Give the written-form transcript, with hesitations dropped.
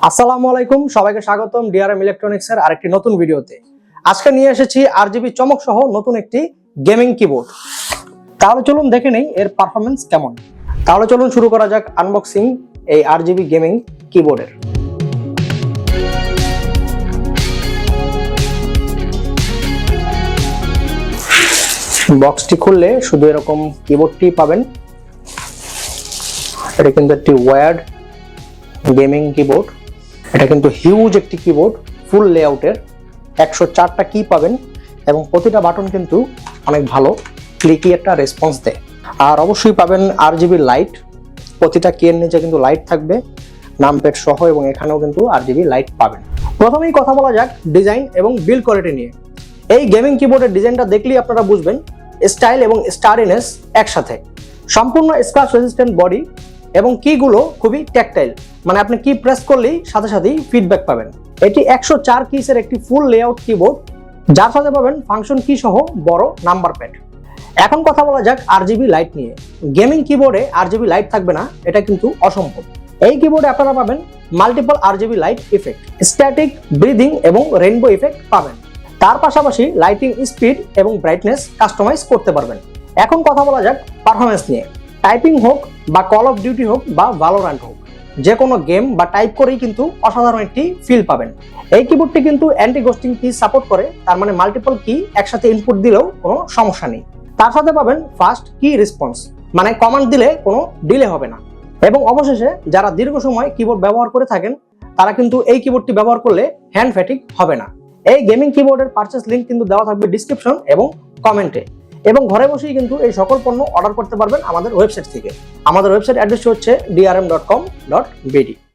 আসসালামু আলাইকুম, সবাইকে স্বাগতম ডিআরএম ইলেকট্রনিক্স এর আরেকটি নতুন ভিডিওতে। আজকে নিয়ে এসেছি আরজিবি চমক সহ নতুন একটি গেমিং কিবোর্ড। তাহলে চলুন দেখে নেই এর পারফরম্যান্স কেমন। তাহলে চলুন শুরু করা যাক আনবক্সিং এই আরজিবি গেমিং কিবোর্ডের। বক্সটি খুললে শুধু এরকম কিবোর্ডটি পাবেন। এটা কিন্তু একটি ওয়্যার্ড গেমিং কিবোর্ড। এটা কিন্তু হিউজ একটি কিবোর্ড, ফুল লেআউটের। 104টা কি পাবেন এবং প্রতিটা বাটন কিন্তু অনেক ভালো ক্লিকি একটা রেসপন্স দেয়। আর অবশ্যই পাবেন আরজিবি লাইট, প্রতিটা কি এর নিচে কিন্তু লাইট থাকবে নামপ্যাড সহ, এবং এখানেও কিন্তু আরজিবি লাইট পাবেন। প্রথমেই কথা বলা যাক ডিজাইন এবং বিল্ড কোয়ালিটি নিয়ে। এই গেমিং কিবোর্ডের ডিজাইনটা দেখলেই আপনারা বুঝবেন স্টাইল এবং স্টারিনেস একসাথে। সম্পূর্ণ স্ক্র্যাচ রেজিস্ট্যান্ট বডি এবং কিগুলো খুবই ট্যাকটাইল, মানে আপনি কি প্রেস করলেই সাথে সাথেই ফিডব্যাক পাবেন। এটি 104 কিসের একটি ফুল লেআউট কিবোর্ড, যার সাথে পাবেন ফাংশন কি সহ বড় নাম্বার প্যাড। এখন কথা বলা যাক আরজিবি লাইট নিয়ে। গেমিং কিবোর্ডে আরজিবি লাইট থাকবে না, এটা কিন্তু অসম্ভব। এই কিবোর্ডে আপনারা পাবেন multiple RGB light effect, static, breathing এবং রেইনবো ইফেক্ট পাবেন। তার পাশাপাশি লাইটিং স্পিড এবং ব্রাইটনেস কাস্টমাইজ করতে পারবেন। এখন কথা বলা যাক পারফরম্যান্স নিয়ে। টাইপিং হোক বা কল অফ ডিউটি হোক বা ভ্যালোরেন্ট হোক, যে কোনো গেম বা টাইপ করেই কিন্তু অসাধারণ একটি ফিল পাবেন। এই কিবোর্ডটি কিন্তু অ্যান্টি গোস্টিং কি সাপোর্ট করে, তার মানে মাল্টিপল কি একসাথে ইনপুট দিলেও কোনো সমস্যা নেই। তার সাথে পাবেন ফাস্ট কি রেসপন্স, মানে কমান্ড দিলে কোনো ডিলে হবে না। এবং অবশেষে যারা দীর্ঘ সময় কিবোর্ড ব্যবহার করে থাকেন তারা কিন্তু এই কিবোর্ডটি ব্যবহার করলে হ্যান্ড ফ্যাটিক হবে না। এই গেমিং কিবোর্ডের পারচেস লিংক কিন্তু দেওয়া থাকবে ডিসক্রিপশন এবং কমেন্টে। এবং ঘরে বসেই কিন্তু এই সকল পণ্য অর্ডার করতে পারবেন আমাদের ওয়েবসাইট থেকে। আমাদের ওয়েবসাইট অ্যাড্রেসটি হচ্ছে drm.com.bd।